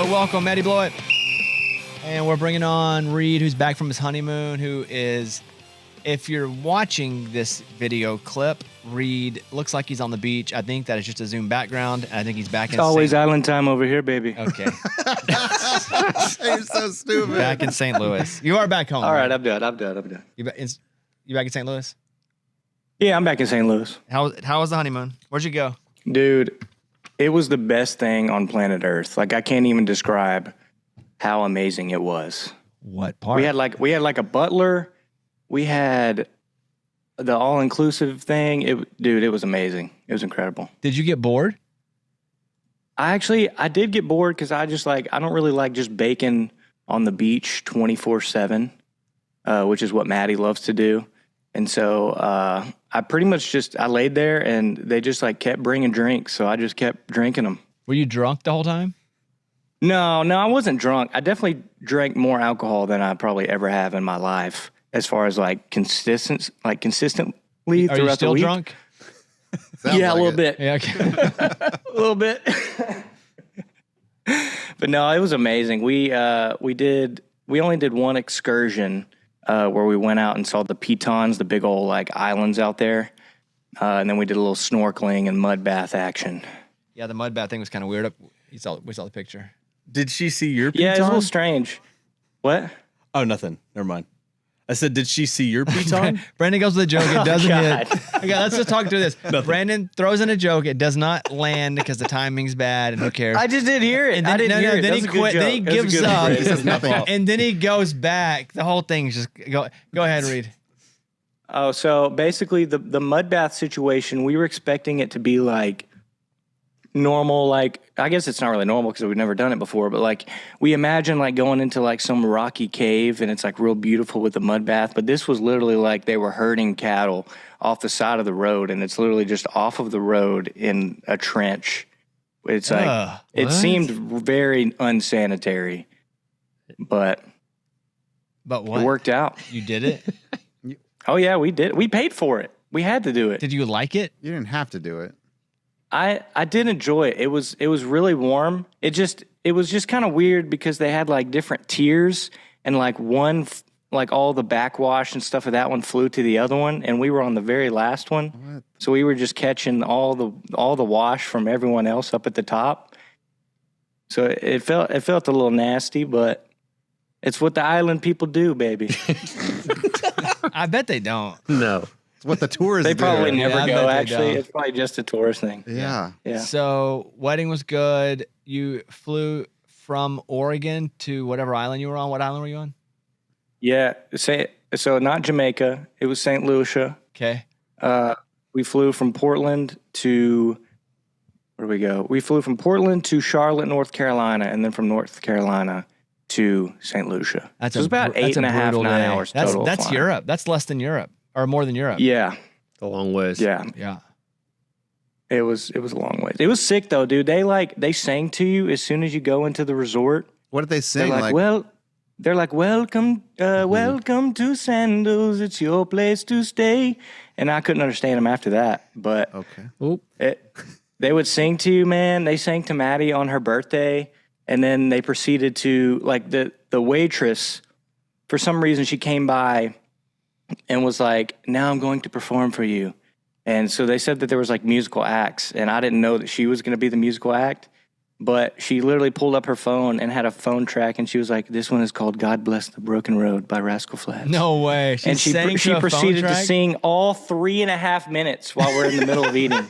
Welcome, Maddie Blowett. And we're bringing on Reid, who's back from his honeymoon, who is, if you're watching this video clip, Reid looks like he's on the beach. I think that is just a Zoom background. I think he's back It's always island time over here, baby. Okay. You're so stupid. Back in St. Louis. You are back home. All right, right? I'm done. You back in St. Louis? Yeah, I'm back in St. Louis. How was the honeymoon? Where'd you go? Dude, it was the best thing on planet Earth. Like, I can't even describe how amazing it was. What part? We had like a butler. We had the all-inclusive thing. It was amazing. It was incredible. Did you get bored? I did get bored because I don't really like just baking on the beach 24/7, which is what Maddie loves to do. And so I pretty much I laid there and they just like kept bringing drinks. So I just kept drinking them. Were you drunk the whole time? No, I wasn't drunk. I definitely drank more alcohol than I probably ever have in my life, as far as consistently Are throughout you still the week. drunk? Yeah, a little bit. Yeah, okay. A little bit. But no, it was amazing. We only did one excursion where we went out and saw the pitons, the big old islands out there. And then we did a little snorkeling and mud bath action. Yeah, the mud bath thing was kind of weird. We saw the picture. Did she see your piton? Yeah, it's a little strange. What? Oh, nothing. Never mind. I said, did she see your piton? Brandon goes with a joke. It doesn't God. hit. Okay, let's just talk through this. Brandon throws in a joke. It does not land because the timing's bad and who cares? I just didn't hear it. And then, I didn't hear it. Then That's he a good quit. joke. Then he That's a gives good up. phrase. He says nothing. And then he goes back. The whole thing's just go ahead, Reid. Oh, so basically the mud bath situation, we were expecting it to be normal, I guess it's not really normal because we've never done it before, but we imagine going into some rocky cave and it's real beautiful with the mud bath, but this was literally they were herding cattle off the side of the road, and it's literally just off of the road in a trench. It's it seemed very unsanitary, but what? It worked out. You did it? Oh yeah, we did. We paid for it. We had to do it. Did you like it? You didn't have to do it. I did enjoy it. It was really warm. It was just kind of weird because they had different tiers, and one all the backwash and stuff of that one flew to the other one, and we were on the very last one. What? So we were just catching all the wash from everyone else up at the top. So it felt a little nasty, but it's what the island people do, baby. I bet they don't. No. It's what the tourists They probably do. never I bet go, they actually. don't. It's probably just a tourist thing. Yeah. Yeah. So wedding was good. You flew from Oregon to whatever island you were on. What island were you on? Yeah. So not Jamaica. It was St. Lucia. Okay. We flew from Portland to, where did we go? We flew from Portland to Charlotte, North Carolina, and then from North Carolina to St. Lucia. That's So it was about that's 8.5, brutal 9 day. hours total. That's flying. Europe. That's less than Europe, or more than Europe. Yeah. A long ways. Yeah. Yeah. It was a long way. It was sick though, dude. They sang to you as soon as you go into the resort. What did they sing? They're like, welcome to Sandals. It's your place to stay. And I couldn't understand them after that, but Okay. they would sing to you, man. They sang to Maddie on her birthday, and then they proceeded to the waitress. For some reason, she came by and was like, "Now I'm going to perform for you." And so they said that there was musical acts, and I didn't know that she was going to be the musical act. But she literally pulled up her phone and had a phone track, and she was like, "This one is called God Bless the Broken Road by Rascal Flatts." No way. And she proceeded to sing all 3.5 minutes while we're in the middle of eating.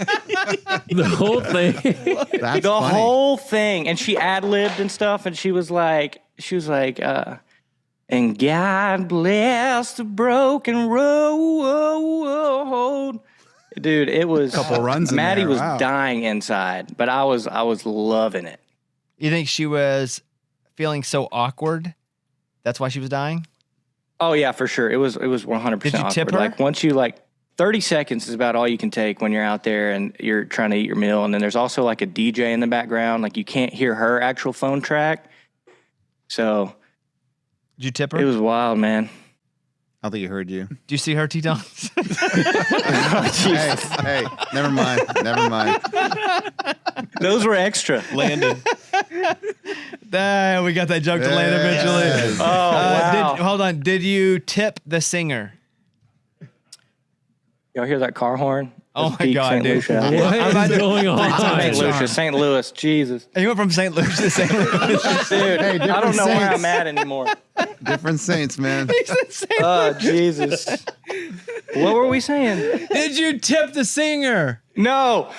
The whole thing. That's The funny. whole thing. And she ad-libbed and stuff, and she was like, and God bless the broken road. Dude, it was Couple runs in Maddie there, was wow. dying inside, but I was loving it. You think she was feeling so awkward? That's why she was dying? Oh yeah, for sure. It was 100% Did you awkward. tip her? Once you 30 seconds is about all you can take when you're out there and you're trying to eat your meal, and then there's also a DJ in the background. You can't hear her actual phone track. So Did you tip her? it was wild, man. I don't think he heard you. Do you see her Tetons? Hey, never mind. Those were extra. Landed. We got that joke to land eventually. Oh, wow. Hold on. Did you tip the singer? Y'all hear that car horn? Oh That's my peak God, St. dude. Lucia. What is going on? St. Lucia, St. Louis, Jesus. You went from St. Louis to St. Louis. Dude, Hey, I don't different know where saints. I'm at anymore. Different saints, man. Oh, Jesus. What were we saying? Did you tip the singer? No,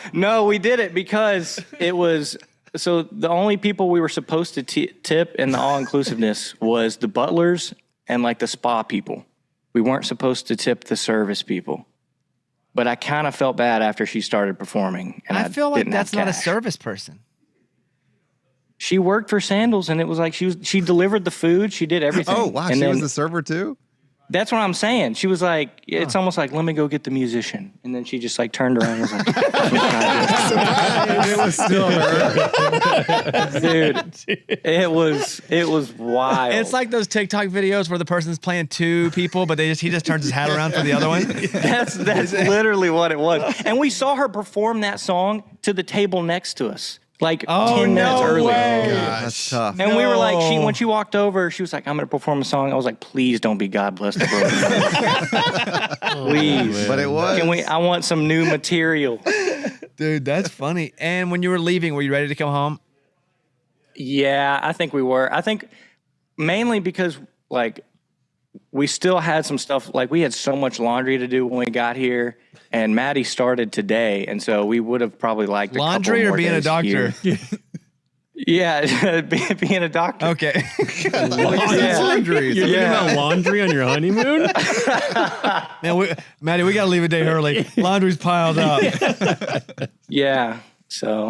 we did it because it was, so the only people we were supposed to tip in the all-inclusiveness was the butlers and like the spa people. We weren't supposed to tip the service people. But I kind of felt bad after she started performing. And I feel like didn't have that's not a cash. service person. She worked for Sandals, and it was like she delivered the food. She did everything. Oh, wow. And She then, was the server, too? that's what I'm saying. She was like, it's almost like, let me go get the musician. And then she just like turned around and was like, It was still her. dude, it was wild. It's like those TikTok videos where the person's playing two people, but he just turns his hat around for the other one. That's literally what it was. And we saw her perform that song to the table next to us. Like 10 minutes earlier. That's tough. And we were like, No. when she walked over, she was like, I'm going to perform a song. I was like, please don't be God Bless the Broken. Please. But it was. I want some new material. Dude, that's funny. And when you were leaving, were you ready to come home? Yeah, I think we were. I think mainly because like we still had some stuff, like we had so much laundry to do when we got here, and Maddie started today, and so we would have probably liked Laundry a couple or more being a days doctor? here. Yeah, being a doctor. Okay. Yeah. Laundry. You're thinking about laundry on your honeymoon? Man, Maddie, we got to leave a day early. Laundry's piled up. Yeah, so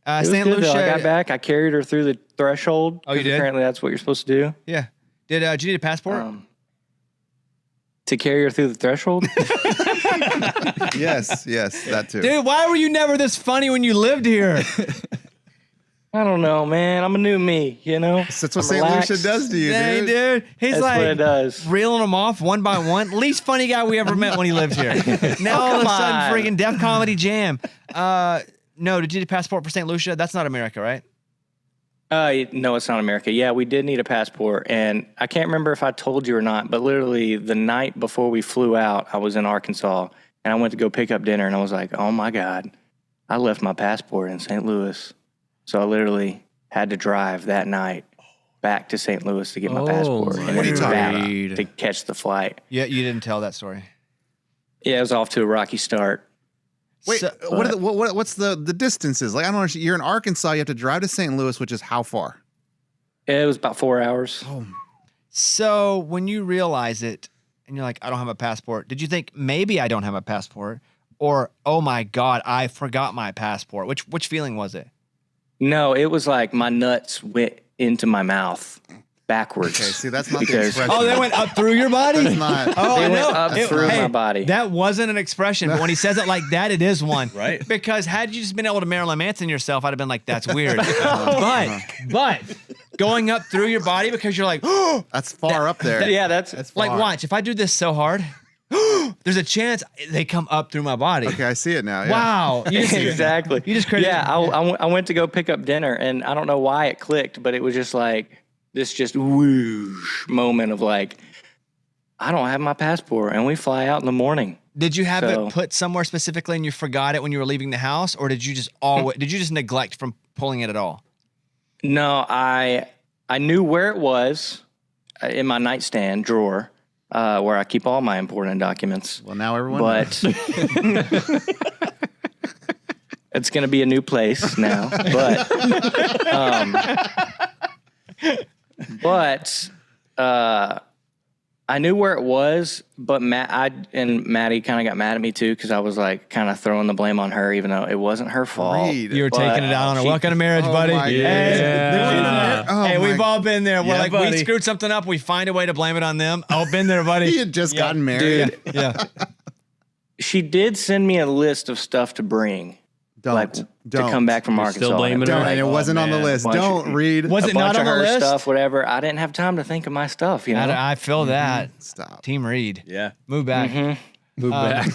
it was St. good, though. I got Lucia. back. I carried her through the threshold. Oh, you 'cause did? Apparently, that's what you're supposed to do. Yeah. Did you need a passport? To carry her through the threshold. Yes, that too. Dude, why were you never this funny when you lived here? I don't know, man. I'm a new me, you know? That's what I'm St. relaxed. Lucia does to you, Dang, dude. dude. He's That's what it like does. reeling them off one by one. Least funny guy we ever met when he lived here. Now all of a come sudden, on. freaking Def Comedy Jam. No, did you need a passport for St. Lucia? That's not America, right? No, it's not America. Yeah, we did need a passport. And I can't remember if I told you or not, but literally the night before we flew out, I was in Arkansas and I went to go pick up dinner and I was like, oh my God, I left my passport in St. Louis. So I literally had to drive that night back to St. Louis to get my passport my and then God. back to catch the flight. Yeah, you didn't tell that story. Yeah, it was off to a rocky start. Wait, So- what's the distances? Like, I don't know. You're in Arkansas. You have to drive to St. Louis, which is how far? It was about 4 hours. So when you realize it and you're like, I don't have a passport, did you think maybe I don't have a passport? Or, oh my God, I forgot my passport? Which feeling was it? No, it was like my nuts went into my mouth backwards. Okay, see, that's not the Because- expression. Oh, they went up through your body? That's not. Oh, They I went know. up through my body. That wasn't an expression, but when he says it like that, it is one. Right. Because had you just been able to Marilyn Manson yourself, I'd have been like, that's weird. but going up through your body because you're like, oh, That's far up there. Yeah, that's like, far. watch, if I do this so hard, there's a chance they come up through my body. Okay, I see it now. Yeah. Wow. You just, exactly. You just credited. Yeah, I went to go pick up dinner, and I don't know why it clicked, but it was just like this just whoosh moment of like, I don't have my passport, and we fly out in the morning. Did you have So- it put somewhere specifically and you forgot it when you were leaving the house, or did you just neglect from pulling it at all? No, I knew where it was in my nightstand drawer, where I keep all my important documents. Well, now everyone. But it's going to be a new place now. But I knew where it was. But Maddie kind of got mad at me too because I was like kind of throwing the blame on her, even though it wasn't her fault. Reid. You were taking it out on her. she- Welcome to marriage, Oh buddy. my Hey, Yeah. Oh hey, my- we've all been there. We're Yeah, like, we buddy. screwed something up. We find a way to blame it on them. Oh, been there, buddy. He had just gotten married. Dude, Yeah. she did send me a list of stuff to bring, Don't. like don't. to come back from You're Arkansas. still blaming Don't. her? And it wasn't on the man. list. Bunch of- Don't read. Was a it not bunch on of the her list? stuff, whatever. I didn't have time to think of my stuff, you know. I feel that. Stop. Team Reid. Yeah. Move back. Mhm. Move back.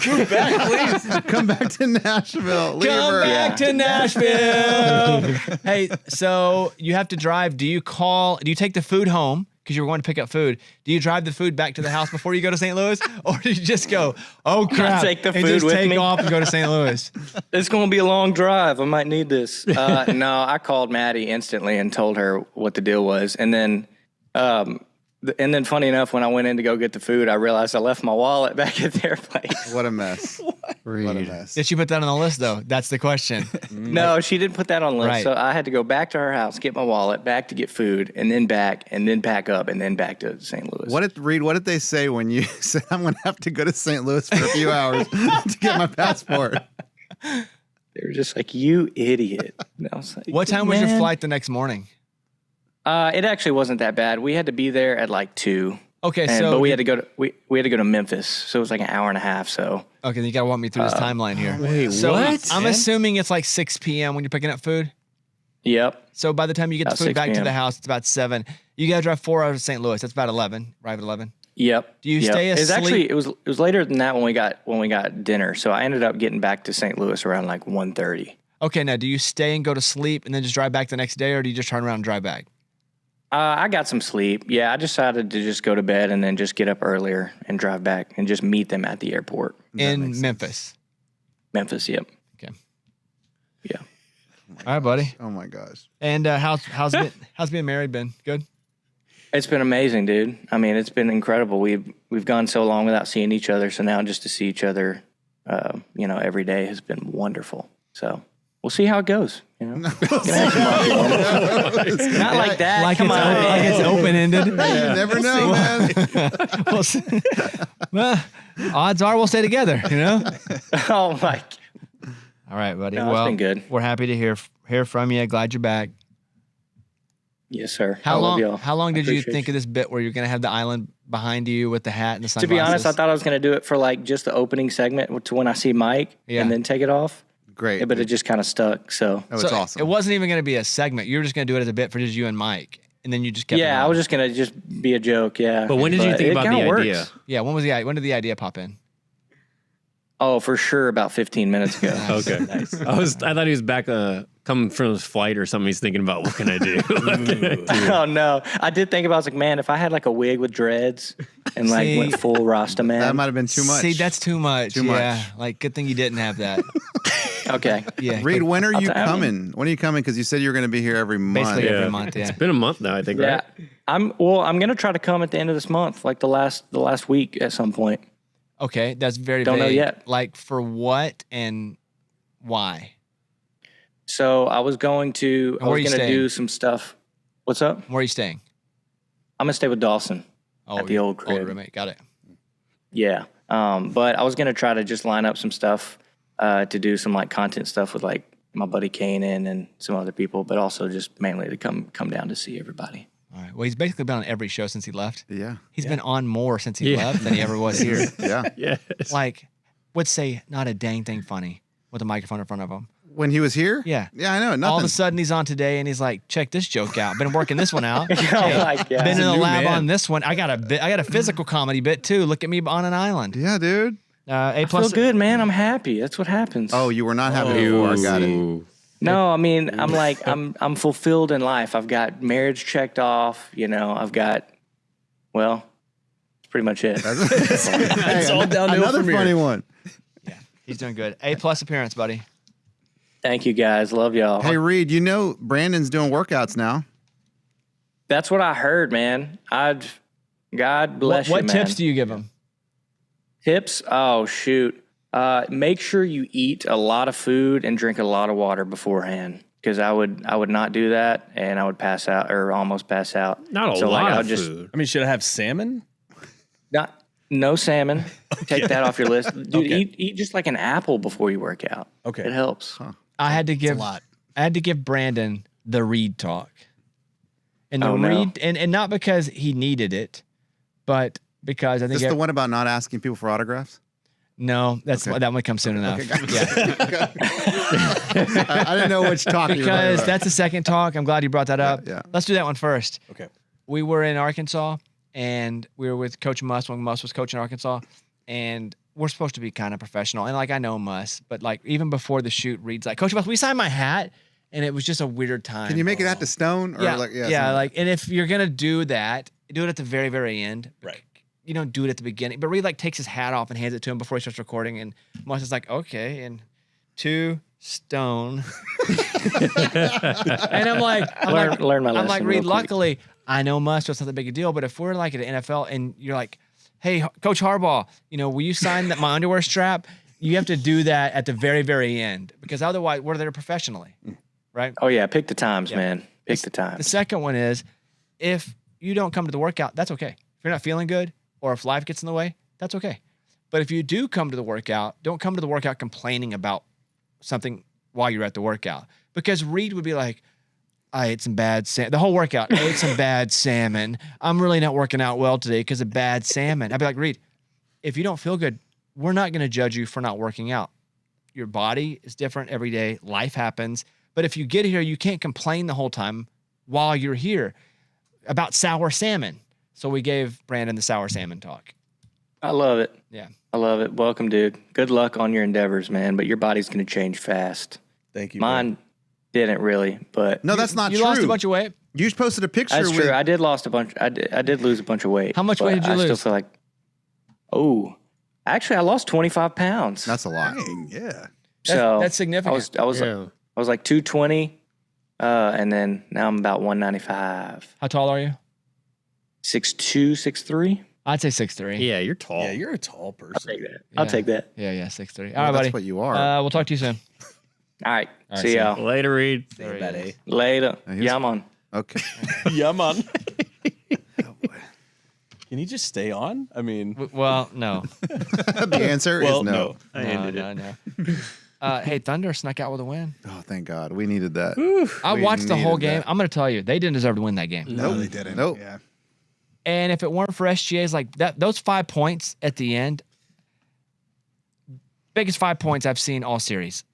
Come back to Nashville. Leave Come her. back to Nashville. Hey, so you have to drive. Do you take the food home because you were going to pick up food? Do you drive the food back to the house before you go to St. Louis? Or do you just go, oh crap, take the and food just with take me? off and go to St. Louis? It's going to be a long drive. I might need this. No, I called Maddie instantly and told her what the deal was. And then funny enough, when I went in to go get the food, I realized I left my wallet back at their place. What a mess. What a mess. Did she put that on the list though? That's the question. No, she didn't put that on the list. Right. So I had to go back to her house, get my wallet, back to get food, and then back, and then pack up, and then back to St. Louis. Reid, what did they say when you said, I'm going to have to go to St. Louis for a few hours to get my passport? They were just like, you idiot. And I was like, What time was your "Man." flight the next morning? It actually wasn't that bad. We had to be there at like 2. Okay, But we had to go to Memphis, so it was like an hour and a half. So Okay, then you gotta walk me through this timeline here. Wait, So what? I'm assuming it's like 6 p.m. when you're picking up food. yep, So by the time you get the About food 6 back to p.m. the house, it's about 7. You gotta drive 4 hours to St. Louis. That's about 11. Arrive at 11. yep. Do you yep. stay It was actually asleep? it was later than that when we got dinner. So I ended up getting back to St. Louis around like 1:30. Okay, now do you stay and go to sleep and then just drive back the next day, or do you just turn around and drive back? I got some sleep. Yeah, I decided to just go to bed and then just get up earlier and drive back and just meet them at the airport. In Memphis. Memphis, yep. Okay. Yeah. All right, buddy. Oh my gosh. And how's being married been? Good. It's been amazing, dude. I mean, it's been incredible. We've gone so long without seeing each other, so now just to see each other, every day has been wonderful. So we'll see how it goes. Not like that. Like Come it's, on, like man. it's open ended. You never know, man. Well, odds are we'll stay together. Oh my! All right, buddy. No, it's well, been good. We're happy to hear from you. Glad you're back. Yes, sir. How I love long? y'all. How long I did you appreciate think of this bit where you're gonna have the island behind you with the hat and the To sunglasses? be honest, I thought I was going to do it for like just the opening segment to when I see Mike, Yeah. and then take it off. Great. But it just kind of stuck. So Oh, it's awesome. It wasn't even gonna be a segment. You were just gonna do it as a bit for just you and Mike, and then you just kept. it yeah, I on. was just going to just be a joke. Yeah. But when did you think it about the kinda idea? works. Yeah. When did the idea pop in? Oh, for sure, about 15 minutes ago. Okay. I thought he was back coming from his flight or something. He's thinking about what can I do? What can I do? Oh no, I did think about. I was like, man, if I had like a wig with dreads and like See, went full Rasta man. That might have been too much. See, that's too much. Too yeah. much. Like, good thing you didn't have that. Okay. Yeah. Reid, when are you I mean- coming? When are you coming? Because you said you were going to be here every month. Basically every month. Yeah. It's been a month now, I think, Yeah. right? I'm gonna try to come at the end of this month, like the last week at some point. Okay, that's very Don't know vague. yet. Like for what and why? So I was going to And where are you staying? do some stuff. What's up? Where are you staying? I'm gonna stay with Dawson. At the your old crib. roommate. Got it. Yeah. But I was gonna try to just line up some stuff to do some like content stuff with like my buddy Kanan and some other people, but also just mainly to come down to see everybody. All right. Well, he's basically been on every show since he left. Yeah. He's been on more since he Yeah. left than he ever was here. Yeah. Yes. Like, would say not a dang thing funny with a microphone in front of him. When he was here? Yeah. Yeah, I know. Nothing. All of a sudden he's on today and he's like, check this joke out. Been working this one out. Oh my God. Been in the new lab man. on this one. I got a physical comedy bit too. Look at me on an island. Yeah, dude. A I plus. feel good, man. I'm happy. That's what happens. Oh, you were not happy before. I got it. Ooh. No, I mean, I'm like, I'm fulfilled in life. I've got marriage checked off. I've got, well, that's pretty much it. It's all downhill Another from here. funny one. Yeah, he's doing good. A plus appearance, buddy. Thank you guys. Love y'all. Hey, Reid, Brandon's doing workouts now. That's what I heard, man. God bless What you, man. tips do you give him? Tips? Oh, shoot. Make sure you eat a lot of food and drink a lot of water beforehand. Because I would not do that, and I would pass out or almost pass out. Not a So, lot I of would food. I mean, should I have salmon? No salmon. Take that off your list, dude. Okay. Eat just like an apple before you work out. Okay. It helps. I had to give lot. I had to give Brandon the Reid talk. And the Oh, no. Reid and not because he needed it, but because I think This the one about not asking people for autographs? no, that one comes soon enough. Yeah. I didn't know which talk you were talking Because about. that's the second talk. I'm glad you brought that up. Yeah. Let's do that one first. Okay. We were in Arkansas and we were with Coach Muss when Muss was coaching Arkansas. And we're supposed to be kind of professional, and like I know Muss, but like even before the shoot, Reid's like, Coach Muss, we signed my hat, and it was just a weird time. Can you make it at the stone? Or Yeah, like, yeah, like, and if you're gonna do that, do it at the very, very end. Right. You don't do it at the beginning. But Reid like takes his hat off and hands it to him before he starts recording, and Muss is like, okay, and 2 stone. And I'm like, Learn my lesson. I'm like, real Reid, quick. luckily, I know Muss, so it's not that big a deal. But if we're like at an NFL and you're like, hey, Coach Harbaugh, will you sign my underwear strap? You have to do that at the very, very end because otherwise we're there professionally, right? Oh yeah, pick the times, man. Pick the times. The second one is if you don't come to the workout, that's okay. If you're not feeling good or if life gets in the way, that's okay. But if you do come to the workout, don't come to the workout complaining about something while you're at the workout. Because Reid would be like, I ate some bad salmon. The whole workout, I ate some bad salmon. I'm really not working out well today because of bad salmon. I'd be like, Reid, if you don't feel good, we're not going to judge you for not working out. Your body is different every day. Life happens. But if you get here, you can't complain the whole time while you're here about sour salmon. So we gave Brandon the sour salmon talk. I love it. Yeah. I love it. Welcome, dude. Good luck on your endeavors, man. But your body's going to change fast. Thank you. Mine didn't really, but no, that's not You true. lost a bunch of weight. You just posted a picture. that's with, true. I did lost a bunch. I did lose a bunch of weight. How much but weight did you I lose? still feel like, actually, I lost 25 pounds. That's a lot. Dang, yeah. so That's significant. I was Yeah. like 220, and then now I'm about 195. How tall are you? 6'2", 6'3". I'd say 6'3". Yeah, you're tall. Yeah, you're a tall I'll person. take that. I'll take that. Yeah, 6'3". All Well, right, buddy. that's what you are. We'll talk to you soon. All right. All right, See see ya. y'all Later, Reid. There he Bad is. A. later. here's- Yeah, I'm on. Okay. Yeah, man. Can he just stay on? I mean, Well, no. The answer well, is no. I No, ended no, it. no. Hey, Thunder snuck out with a win. Oh, thank God. We needed that. I We watched the whole needed game. that. I'm going to tell you, they didn't deserve to win that game. Nope. they didn't. Nope. Yeah. And if it weren't for SGA's like that, those 5 points at the end, biggest 5 points I've seen all series.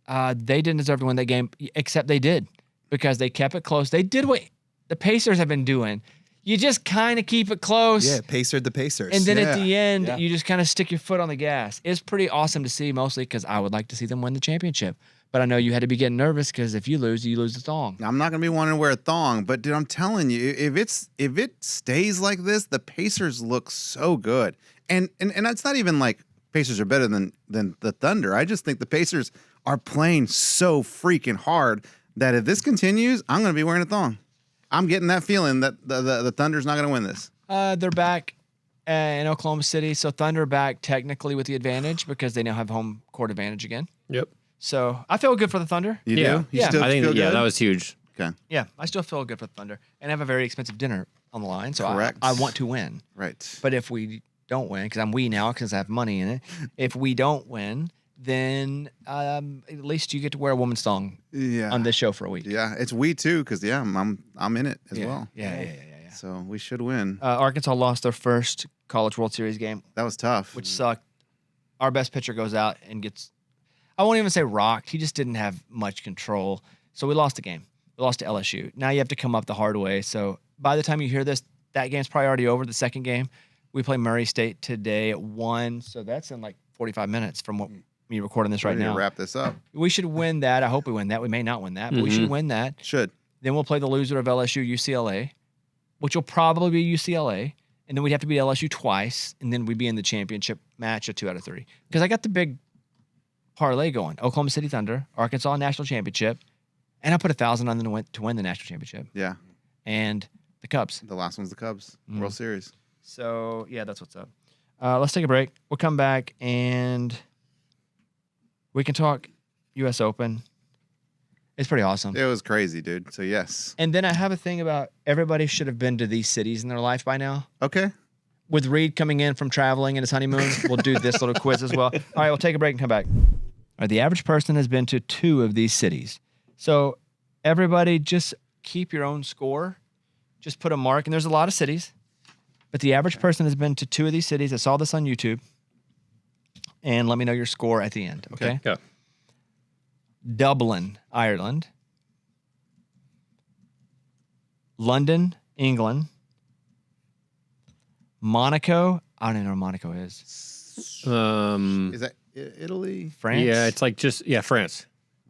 They didn't deserve to win that game, except they did because they kept it close. They did what the Pacers have been doing. You just kind of keep it close. Yeah, Pacered the Pacers. And then Yeah. at the end, Yeah. you just kind of stick your foot on the gas. It's pretty awesome to see, mostly because I would like to see them win the championship. But I know you had to be getting nervous because if you lose the thong. I'm not gonna be wanting to wear a thong, but dude, I'm telling you, if it stays like this, the Pacers look so good. And it's not even like Pacers are better than the Thunder. I just think the Pacers are playing so freaking hard that if this continues, I'm gonna be wearing a thong. I'm getting that feeling that the Thunder's not gonna win this. They're back in Oklahoma City, so Thunder back technically with the advantage because they now have home court advantage again. Yep. So I feel good for the Thunder. You Yeah. do? You Yeah. still I think feel good? that was huge. Okay. Yeah, I still feel good for the Thunder, and I have a very expensive dinner on the line, so Correct. I want to win. Right. But if we don't win, because I'm we now because I have money in it, if we don't win, then at least you get to wear a woman's thong Yeah. on this show for a week. Yeah, it's we too, because I'm in it as yeah. well. Yeah. So we should win. Arkansas lost their first College World Series game, That was tough. which sucked. Our best pitcher goes out and gets, I won't even say rocked. He just didn't have much control. So we lost the game. We lost to LSU. Now you have to come up the hard way. So by the time you hear this, that game's probably already over. The second game, we play Murray State today at 1. So that's in like 45 minutes from what me recording this right Ready to now. wrap this up. We should win that. I hope we win that. We may not win that, but we should win that. Should. Then we'll play the loser of LSU UCLA, which will probably be UCLA. And then we'd have to beat LSU twice. And then we'd be in the championship match of 2 out of 3. Because I got the big parlay going. Oklahoma City Thunder, Arkansas National Championship. And I put 1,000 on them to win the national championship. Yeah. And the Cubs. The last one's the Cubs World Series. So, yeah, that's what's up. Let's take a break. We'll come back and we can talk U.S. Open. It's pretty awesome. It was crazy, dude. So yes. And then I have a thing about everybody should have been to these cities in their life by now. Okay. With Reid coming in from traveling and his honeymoon, we'll do this little quiz as well. All right, we'll take a break and come back. All right, the average person has been to 2 of these cities. So everybody just keep your own score. Just put a mark. And there's a lot of cities. But the average person has been to 2 of these cities. I saw this on YouTube. And let me know your score at the end, okay? Yeah. Dublin, Ireland. London, England. Monaco. I don't even know where Monaco is. Is that Italy? France? Yeah, it's like France.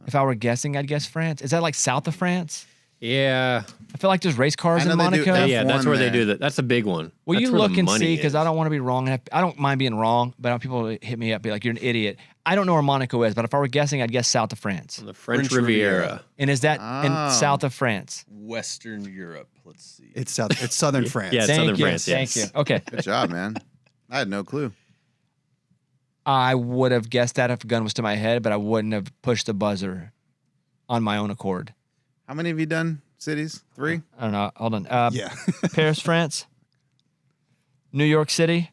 If I were guessing, I'd guess France. Is that like south of France? Yeah. I feel like there's race cars I in know they do Monaco. F1 Yeah, that's where they there. do that. That's a big one. Will That's you where the look and money see? Because is. I don't want to be wrong. I don't mind being wrong, but I want people to hit me up, be like, "You're an idiot." I don't know where Monaco is, but if I were guessing, I'd guess south of France. On the French French Riviera. Riviera. And is that in Oh. south of France? Western Europe. Let's see. It's southern France. Yeah, it's Thank southern you. France. Thank Yes. you. Okay. Good job, man. I had no clue. I would have guessed that if a gun was to my head, but I wouldn't have pushed the buzzer on my own accord. How many have you done cities? 3? I don't know. Hold on. Yeah. Paris, France. New York City.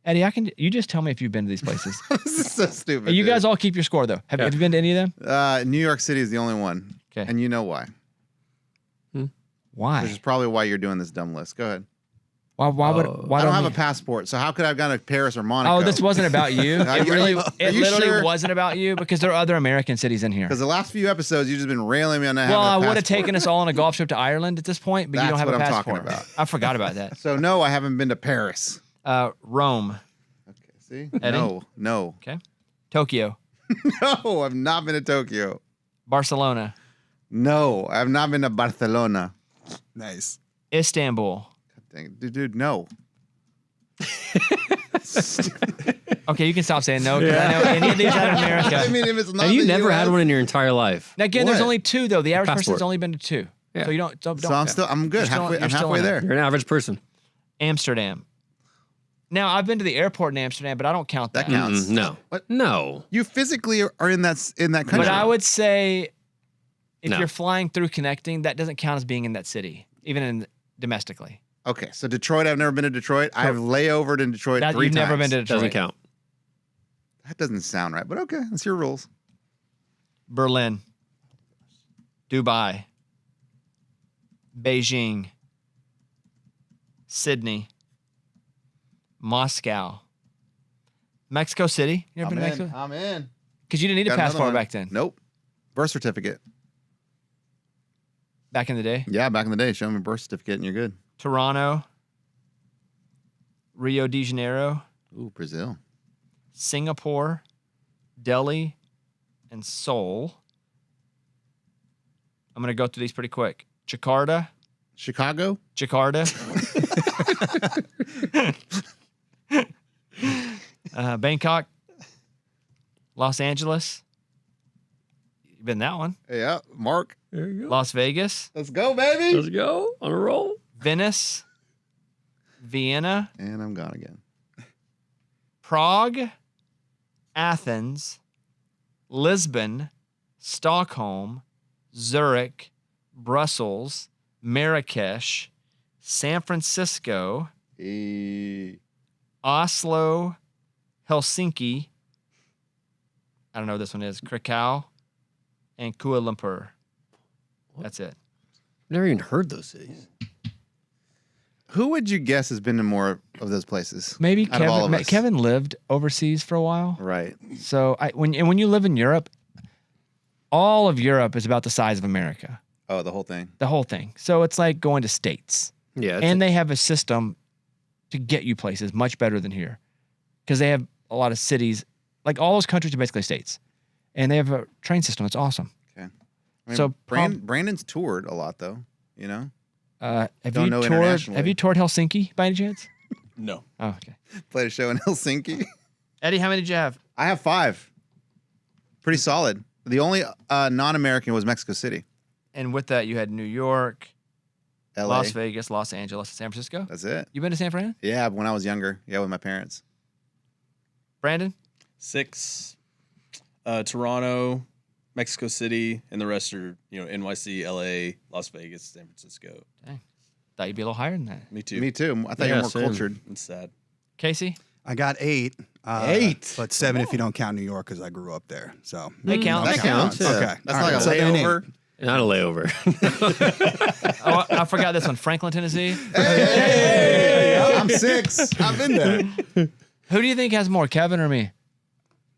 Eddie, you just tell me if you've been to these places. This is so stupid. You dude. guys all keep your score though. Have you been to any of them? New York City is the only one. Okay. And you know why. Why? Which is probably why you're doing this dumb list. Go ahead. Why I don't have we- a passport, so how could I have gone to Paris or Monaco? Oh, this wasn't about you. Are It you- really, are it you literally sure? wasn't about you because there are other American cities in here. Because the last few episodes, you've just been railing me on not Well, I having a would have passport. taken us all on a golf trip to Ireland at this point, but you don't That's have a what I'm talking passport. about. I forgot about that. So no, I haven't been to Paris. Rome, Okay, see? Eddie? No. Tokyo, No, I've not been to Tokyo. Barcelona, No, I've not been to Barcelona. Nice. God Istanbul. dang it. Dude, no. Okay, you can stop saying no because I know any of these out of America. I mean, if it's not Have you the never had US, one in your entire life? Now again, there's What? only 2 though. The average person's Passport. only been to 2, Yeah. so you don't. So I'm good. You're still- I'm you're still halfway in it. there. You're an average person. Amsterdam. Now I've been to the airport in Amsterdam, but I don't count that. That counts. No. What? No. You physically are in that country. But I would say if No. you're flying through connecting, that doesn't count as being in that city, even in domestically. Okay, so Detroit. I've never been to Detroit. I've layovered in Detroit That, 3 you've times. never been to Detroit. Doesn't count. That doesn't sound right, but okay, that's your rules. Berlin, Dubai, Beijing, Sydney, Moscow, Mexico City. You ever been to Mexico? I'm in. Because you didn't need Got a another passport one. back then. Nope. Birth certificate. Back in the day. Yeah, back in the day, show me a birth certificate and you're good. Toronto, Rio de Janeiro, Ooh, Brazil. Singapore, Delhi, and Seoul. I'm going to go through these pretty quick. Jakarta, Chicago. Bangkok, Los Angeles. You been that one? Yeah, Mark. There you go. Las Vegas, Let's go, baby. Let's go. On a roll. Venice, Vienna, And I'm gone again. Prague, Athens, Lisbon, Stockholm, Zurich, Brussels, Marrakesh, San Francisco, Oslo, Helsinki. I don't know what this one is. Krakow, and Kuala Lumpur. That's it. Never even heard those cities. Who would you guess has been to more of those places? Maybe Out of all of us. Kevin lived overseas for a while. Right. So when you live in Europe, all of Europe is about the size of America, Oh, the whole thing. the whole thing. So it's like going to states, Yeah. and they have a system to get you places much better than here, because they have a lot of cities. Like all those countries are basically states, and they have a train system. It's awesome. Okay. I mean, So Brandon's toured a lot, though. You know, Have Don't you know toured? internationally. Have you toured Helsinki by any chance? No. Oh, okay. played a show in Helsinki. Eddie, how many did you have? I have 5. Pretty solid. The only non-American was Mexico City. And with that, you had New York, LA. Las Vegas, Los Angeles, and San Francisco. That's it. You been to San Fran, Yeah, when I was younger. Yeah, with my parents. Brandon? 6. Toronto, Mexico City, and the rest are, NYC, LA, Las Vegas, San Francisco. Thought you'd be a little higher than that. Me too. Me too. I thought you Yeah, were more same. cultured. It's sad. Casey? I got 8. 8? But 7 if you don't count New York because I grew up there. So They count. That counts. Okay. That's All not right. like a So then layover. Not a layover. Oh, I forgot this one. Franklin, Tennessee. Hey, I'm 6. I've been there. Who do you think has more, Kevin or me?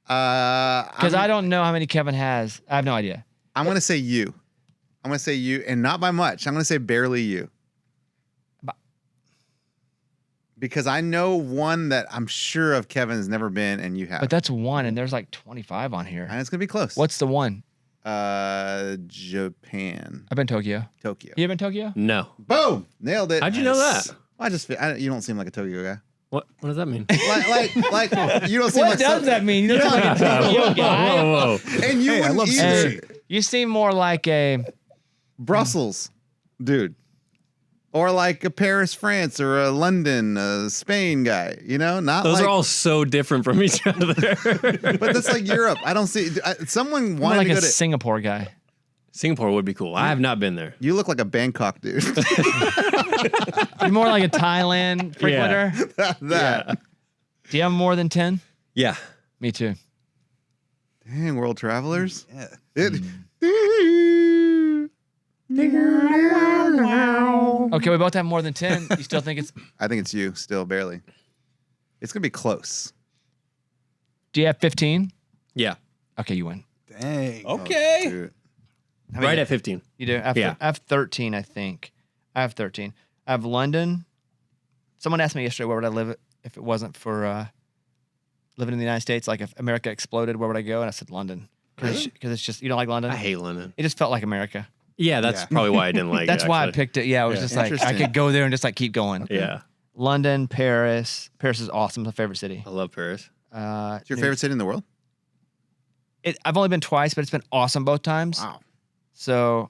Because I don't know how many Kevin has. I have no idea. I'm going to say you. I'm going to say you, and not by much. I'm going to say barely you. because I know one that I'm sure of Kevin's never been, and you have. But that's one, and there's like 25 on here. And it's gonna be close. What's the one? Japan, I've been Tokyo. Tokyo. You been Tokyo? No. Boom, nailed it. How'd you know that? You don't seem like a Tokyo guy. What does that mean? Like you don't seem What like does that mean? You don't like a Tokyo guy? Whoa. And you Hey, I wouldn't love either. sushi. You seem more like a Brussels, dude, or like a Paris, France, or a London, Spain guy. You know, not Those like, are all so different from each other. But that's like Europe. I don't see someone more wanted like to a go to. Singapore guy. Singapore would be cool. I have not been there. You look like a Bangkok dude. You're more like a Thailand frequenter. that. Do you have more than 10? Yeah. Me too. Dang, world travelers. Yeah. Okay, we both have more than 10. You still think it's... I think it's you still, barely. It's gonna be close. Do you have 15? Yeah. Okay, you win. Dang. Okay. Dude. How many Right do- at 15. You do? Yeah. I have 13, I think. I have 13. I have London. Someone asked me yesterday where would I live if it wasn't for living in the United States. Like if America exploded, where would I go? And I said London. Because it's just, you don't like London? I hate London. It just felt like America. Yeah, that's Yeah. probably why I didn't like That's it. why I actually. picked it. Yeah, it was Yeah. just like I Interesting. could go there and just like keep going. Yeah. London, Paris. Paris is awesome. It's my favorite city. I love Paris. It's your favorite city in the world? I've only been twice, but it's been awesome both times. Wow. So,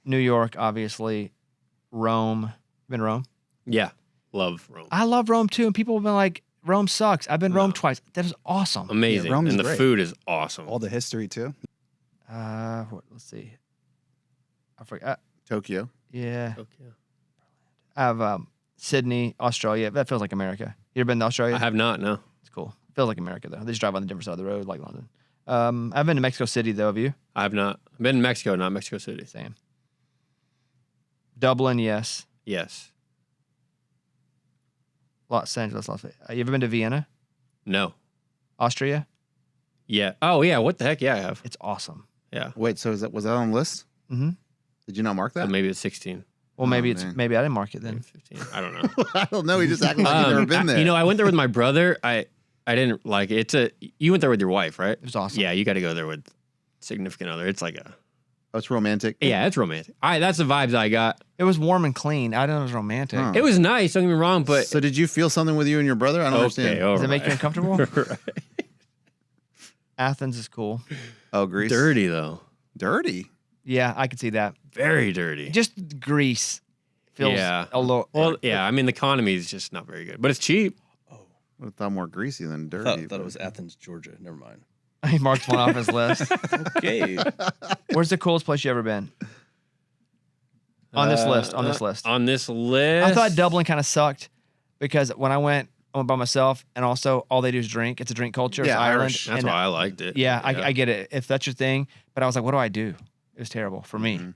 New York, obviously. Rome. Been Rome? Yeah. Love Rome. I love Rome too, and people have been like, Rome sucks. I've been Rome No. twice. That is awesome. Amazing. Yeah, Rome is and the great. food is awesome. All the history too. Let's see. I forgot. Tokyo. Yeah. Okay. I have Sydney, Australia. That feels like America. You ever been to Australia? I have not, no. It's cool. Feels like America though. They just drive on the different side of the road, like London. I've been to Mexico City though. Have you? I have not. I've been in Mexico, not Mexico City. Same. Dublin, yes. Yes. Los Angeles, Las Vegas. You ever been to Vienna, No. Austria? Yeah. Oh, yeah. What the heck? Yeah, I have. It's awesome. Yeah. Wait, so was that on the list? Mm-hmm. Did you not mark So that? maybe it's 16. Well, Oh, maybe man. maybe I didn't mark it Maybe then. 15. I don't know. I don't know. He just acted like he's never been there. You know, I went there with my brother. I didn't like it. You went there with your wife, right? It was awesome. Yeah, you got to go there with significant other. It's like Oh, it's romantic. yeah, it's romantic. That's the vibes I got. It was warm and clean. I didn't know it was romantic. Huh. It was nice. Don't get me wrong, but So did you feel something with you and your brother? I don't understand. all Does it make you right. uncomfortable? Right. Athens is cool. Oh, Greece. Dirty though, Dirty. Yeah, I could see that. very dirty. Just Greece feels Yeah. a little. Well, yeah. I mean, the economy is just not very good, but it's cheap. I would have thought more greasy than I dirty. thought it was Athens, Georgia. Never mind. He marked one off his list. Okay. Where's the coolest place you ever been? On this list. On this list. On this list. I thought Dublin kind of sucked because when I went by myself, and also all they do is drink. It's a drink culture. Yeah, it's Ireland. Irish. That's and why I liked it. yeah, I get it if that's your thing. But I was like, what do I do? It was terrible for me. Mhm.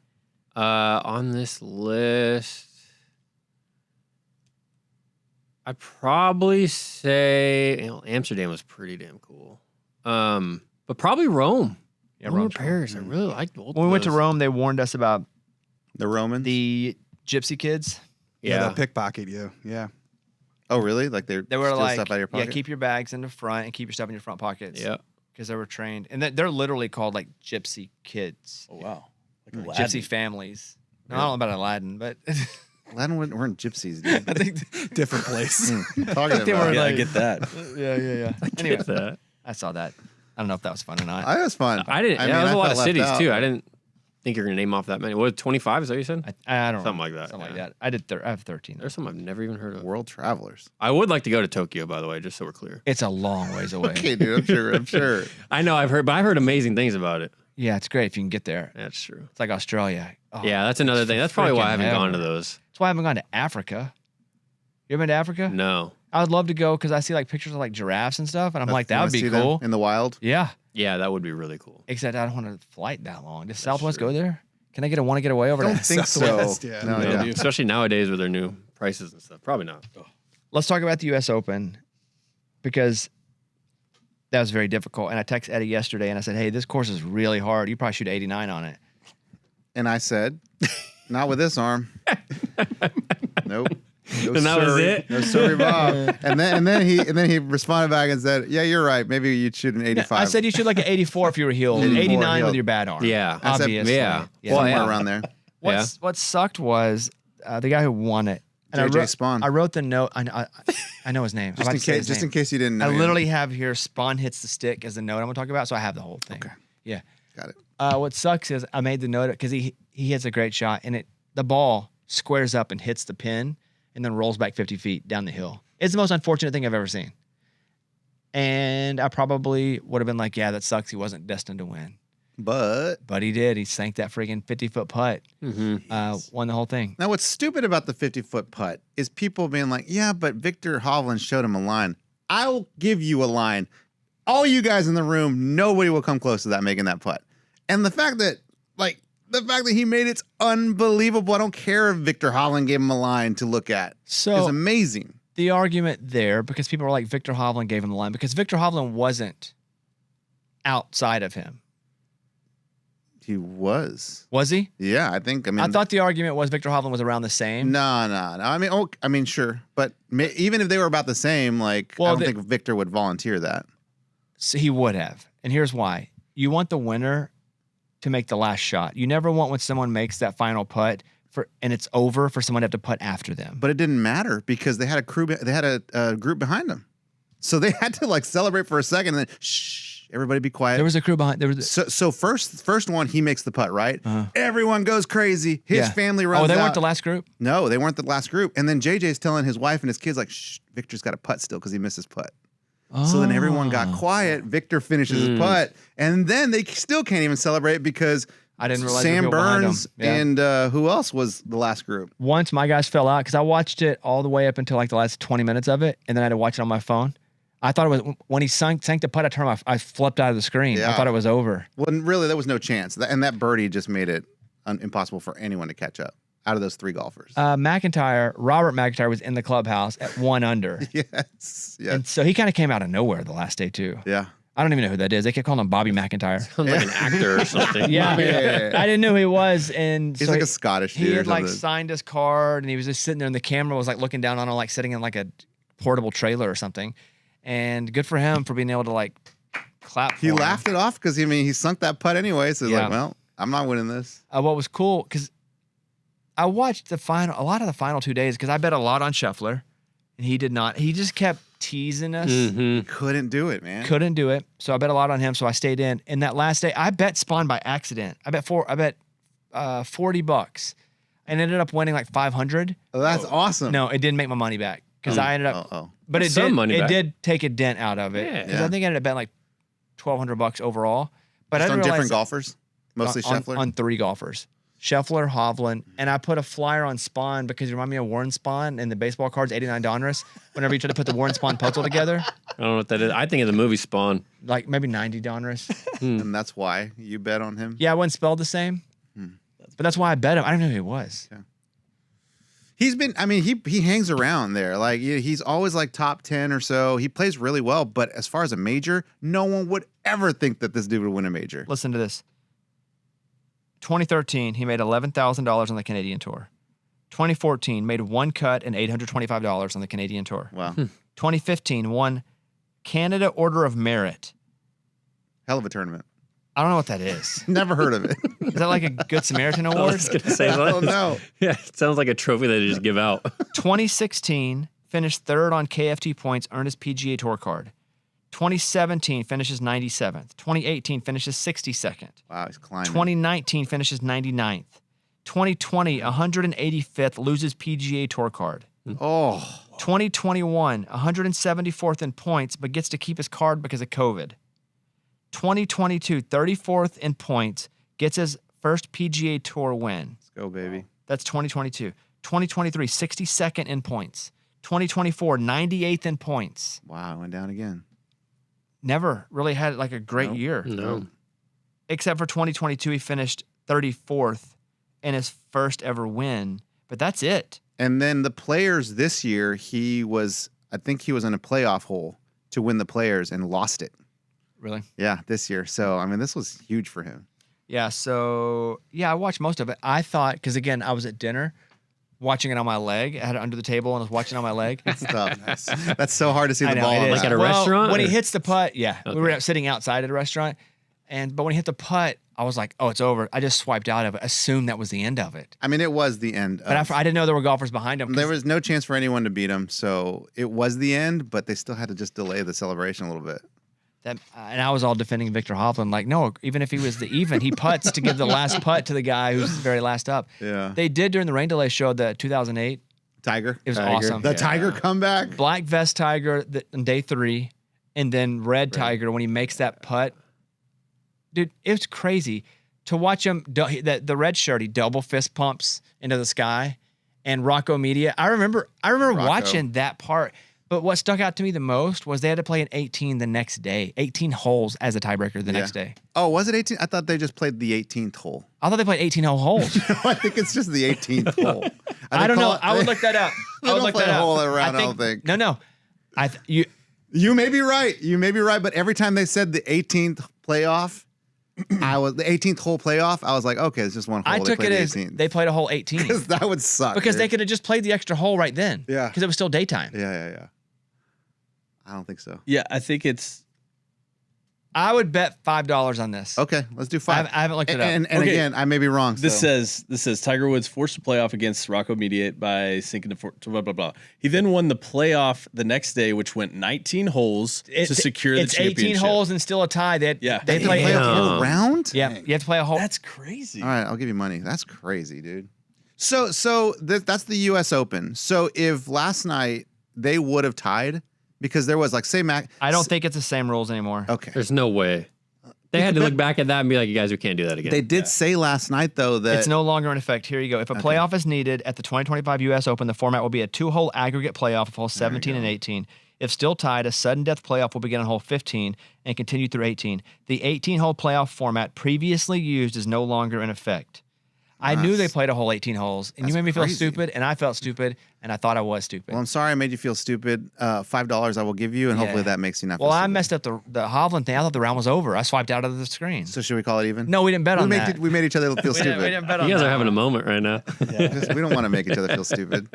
On this list, I'd probably say Amsterdam was pretty damn cool. But probably Rome. Yeah, Rome or Rome's cool. Paris. I really liked both. When we went to those. Rome, they warned us about The Romans. the gypsy kids. Yeah, Yeah. they'll pickpocket you. Yeah. Oh, really? Like they They were steal like, stuff out of your pocket? yeah, keep your bags in the front and keep your stuff in your front pockets. Yeah. Because they were trained. And they're literally called like gypsy kids, Oh wow. Like gypsy Aladdin. families. No, I don't know about Aladdin, but Aladdin weren't gypsies, dude. I think Different place. Talking they about. were Yeah, I like- get that. yeah. Anyway, Get that. I saw that. I don't know if that was fun or not. I was fun. I didn't. I yeah, mean, there's I a lot felt of left cities out. too. I didn't think you're gonna name off that many. What, 25? Is that what you said? I don't Something know. like that, Something like yeah. that. I did. I have 13. There's some I've never even heard of. World travelers. I would like to go to Tokyo, by the way, just so we're clear. It's a long ways away. Okay, dude. I'm sure. I'm sure. I know I've heard amazing things about it. Yeah, it's great if you can get there. That's true. It's like Australia. Oh, Yeah, that's another thing. That's probably why I freaking haven't gone to heaven. those. That's why I haven't gone to Africa. You ever been to Africa? No. I would love to go because I see like pictures of like giraffes and stuff, and I'm like, You that wanna would be see them cool. in the wild. Yeah. Yeah, that would be really cool. Except I don't want to flight that long. Does Southwest go there? Can I want to get away over I don't there? think so. Southwest, yeah. No, No, yeah. especially nowadays with their new prices and stuff. Probably not. Let's talk about the U.S. Open because that was very difficult. And I texted Eddie yesterday and I said, hey, this course is really hard. You probably shoot 89 on it. And I said, not with this arm. Nope. No, And that was sorry. it? No, sorry, Bob. and then he responded back and said, "Yeah, you're right. Maybe you'd shoot an 85." I said you should like an 84 if you were healed, 84 89 healed. with your bad arm. Yeah. I said- obviously. Yeah. somewhere yeah. around there. What sucked was the guy who won it. And JJ Spawn. I wrote the note. I know his name. Just in case you didn't know. I him. literally have here Spawn hits the stick as the note I'm gonna talk about, so I have the whole thing. Okay. Yeah. Got it. What sucks is I made the note because he hits a great shot and the ball squares up and hits the pin and then rolls back 50 feet down the hill. It's the most unfortunate thing I've ever seen. And I probably would have been like, yeah, that sucks. He wasn't destined to win. But He did. He sank that friggin' 50-foot putt. Won the whole thing. now, what's stupid about the 50-foot putt is people being like, "Yeah, but Victor Hovland showed him a line. I'll give you a line. All you guys in the room, nobody will come close to that making that putt." And the fact that he made it's unbelievable. I don't care if Victor Hovland gave him a line to look at. So It's amazing. the argument there, because people were like, Victor Hovland gave him the line, because Victor Hovland wasn't outside of him. He was. Was he? Yeah, I mean, I thought the argument was Victor Hovland was around the same. No. I mean, sure, but even if they were about the same, like, Well, I don't think Victor would volunteer that. So he would have. And here's why. You want the winner to make the last shot. You never want when someone makes that final putt and it's over for someone to have to putt after them. But it didn't matter because they had a crew. They had a group behind them, so they had to like celebrate for a second and then shh, everybody be quiet. There was a crew behind. There was. So first one, he makes the putt, right? Uh-huh. Everyone goes crazy. His Yeah. family runs Oh, they out. weren't the last group? No, they weren't the last group. And then JJ's telling his wife and his kids like, shh, Victor's got a putt still because he missed his putt. So then everyone got quiet. Victor finishes his putt, and then they still can't even celebrate because I didn't realize Sam there were people behind Burns him. Yeah. and who else was the last group? Once my guys fell out because I watched it all the way up until like the last 20 minutes of it, and then I had to watch it on my phone. I thought it was when he sank the putt. I flipped out of the screen. Yeah. I thought it was over. Well, really, there was no chance. And that birdie just made it impossible for anyone to catch up out of those three golfers. Robert McIntyre was in the clubhouse at 1 under. Yes. And so he kind of came out of nowhere the last day too. Yeah. I don't even know who that is. They kept calling him Bobby McIntyre. Sounds like an actor or something. Yeah. Yeah. I didn't know who he was. And He's so like a Scottish dude. he or had like something. signed his card and he was just sitting there and the camera was like looking down on him, like sitting in like a portable trailer or something. And good for him for being able to like clap. He for him. laughed it off because he sunk that putt anyway. So he's Yeah. like, well, I'm not winning this. What was cool, because I watched a lot of the final 2 days because I bet a lot on Scheffler and he did not. He just kept teasing us. Couldn't do it, man. Couldn't do it. So I bet a lot on him. So I stayed in. And that last day, I bet Spawn by accident. I bet $40 and ended up winning like 500. Oh, that's awesome. No, it didn't make my money back because I ended up. Oh. But it Some did. money It back. did take a dent out of it Yeah. because I think I ended up betting like $1,200 overall. But Just I on didn't different realize golfers, mostly Scheffler. on 3 golfers. Scheffler, Hovland, and I put a flyer on Spawn because you remind me of Warren Spawn and the baseball cards, 89 Donruss. Whenever you try to put the Warren Spawn puzzle together, I don't know what that is. I think of the movie Spawn. like maybe 90 Donruss. And that's why you bet on him. Yeah, it wasn't spelled the same, but that's why I bet him. I didn't know who he was. He's been, I mean, he hangs around there. Like, he's always like top 10 or so. He plays really well, but as far as a major, no one would ever think that this dude would win a major. Listen to this. 2013, he made $11,000 on the Canadian Tour. 2014, made one cut and $825 on the Canadian Tour. Wow. 2015, won Canada Order of Merit. Hell of a tournament. I don't know what that is. Never heard of it. Is that like a Good Samaritan I award? was going to say that. Oh, no. Yeah, it sounds like a trophy they just give out. 2016, finished third on KFT points, earned his PGA Tour card. 2017, finishes 97th. 2018, finishes 62nd. Wow, he's climbing. 2019, finishes 99th. 2020, 185th, loses PGA Tour card. Oh, 2021, 174th in points, but gets to keep his card because of COVID. 2022, 34th in points, gets his first PGA Tour win. let's go, baby. That's 2022. 2023, 62nd in points. 2024, 98th in points. Wow, it went down again. Never really had like a great Nope. year. No. Except for 2022, he finished 34th in his first ever win. But that's it. And then the players this year, I think he was in a playoff hole to win the players and lost it. Really? Yeah, this year. So, I mean, this was huge for him. Yeah. So, yeah, I watched most of it. I thought, because again, I was at dinner watching it on my leg. I had it under the table and I was watching on my leg. That's tough. That's so hard to see I the know, ball. it on is. that. Like at a restaurant, When he or- hits the putt, yeah, we were Okay. sitting outside at a restaurant, but when he hit the putt, I was like, "Oh, it's over." I just swiped out of it, assumed that was the end of it. I mean, it was the end. But I didn't know there were golfers behind him. 'cause There was no chance for anyone to beat him, so it was the end. But they still had to just delay the celebration a little bit. and I was all defending Victor Hovland, like, no, even if he was the even, he putts to give the last putt to the guy who's the very last up. Yeah. They did during the rain delay show the 2008. Tiger. It was Tiger. awesome. The Tiger comeback. Black vest Tiger on day 3, and then red Tiger when he makes that putt. Dude, it was crazy to watch him. The red shirt, he double fist pumps into the sky, and Rocco Media. I remember watching that part. But what stuck out to me the most was they had to play an 18 the next day, 18 holes as a tiebreaker the next day. Oh, was it 18? I thought they just played the 18th hole. I thought they played 18 holes. I think it's just the 18th hole. I don't know. I would look that up. They I would don't look play that a up. hole around, I don't think. No. You may be right. You may be right. But every time they said the 18th playoff, the 18th hole playoff. I was like, okay, it's just one hole. I took it as 18th. they played a hole 18 because that would suck. because they dude. could have just played the extra hole right then. Yeah. Because it was still daytime. Yeah. I don't think so. Yeah, I think it's I would bet $5 on this. Okay, let's do 5. I haven't looked it up. And Okay. again, I may be wrong. This so. says Tiger Woods forced to play off against Rocco Mediate by sinking to blah blah blah. He then won the playoff the next day, which went 19 holes to secure the it's championship. 18 holes and still a tie. They Yeah. they play. play a Damn. whole round. Yeah, you have to play a whole. That's crazy. All right, I'll give you money. That's crazy, dude. So that's the U.S. Open. So if last night they would have tied because there was like say Mac. I don't think it's the same rules anymore. Okay. There's no way. They had to look back at that and be like, you guys, we can't do that again. They did say last night though that It's no longer in effect. Here you go. If a playoff is needed at the 2025 U.S. Open, the format will be a 2-hole aggregate playoff of holes 17 and 18. If still tied, a sudden death playoff will begin on hole 15 and continue through 18. The 18-hole playoff format previously used is no longer in effect. I knew they played a whole 18 holes, and you that's made me feel crazy. stupid, and I felt stupid, and I thought I was stupid. Well, I'm sorry I made you feel stupid. $5 I will give you, and hopefully that makes you not. Well, feel I stupid. messed up the Hovland thing. I thought the round was over. I swiped out of the screen. So should we call it even? No, we didn't bet on we that. we made each other feel stupid. We didn't bet on You guys that. are having a moment right now. We don't want to make each other feel stupid.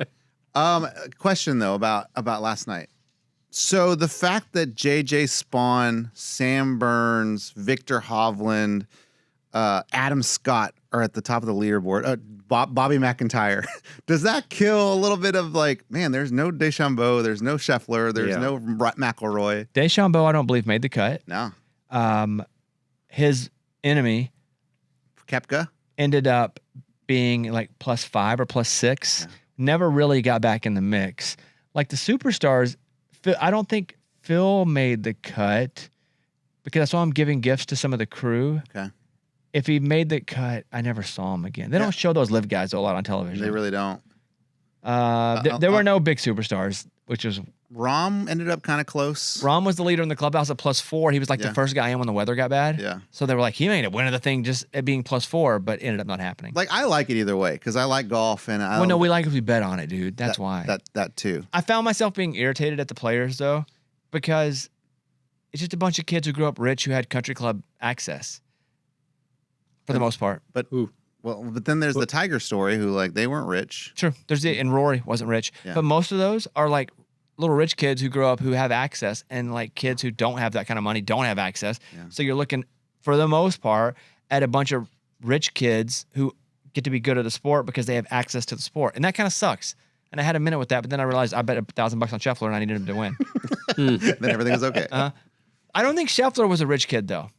Question though about last night. So the fact that JJ Spawn, Sam Burns, Victor Hovland, Adam Scott are at the top of the leaderboard. Bobby McIntyre. Does that kill a little bit of like, man? There's no DeChambeau, there's no Scheffler, there's no McIlroy. DeChambeau, I don't believe, made the cut. No, His enemy Koepka. ended up being like +5 or +6. Never really got back in the mix. Like the superstars, I don't think Phil made the cut because I saw him giving gifts to some of the crew. Okay, If he made the cut, I never saw him again. They don't show those live guys a lot on television. they really don't. There were no big superstars, which was Rahm ended up kind of close. Rahm was the leader in the clubhouse at +4. He was like the first guy in when the weather got bad. Yeah. So they were like, he made it win of the thing just at being +4, but it ended up not happening. Like I like it either way because I like golf and I Well, no, we like if we bet on it, dude. That's why. that too. I found myself being irritated at the players though, because it's just a bunch of kids who grew up rich who had country club access. For the most part. But but then there's the Tiger story who like they weren't rich. True. And Rory wasn't rich. Yeah. But most of those are like little rich kids who grow up who have access, and like kids who don't have that kind of money don't have access. Yeah. So you're looking, for the most part, at a bunch of rich kids who get to be good at a sport because they have access to the sport. And that kind of sucks. And I had a minute with that, but then I realized I bet $1,000 on Scheffler and I needed him to win. Then everything was okay. I don't think Scheffler was a rich kid though.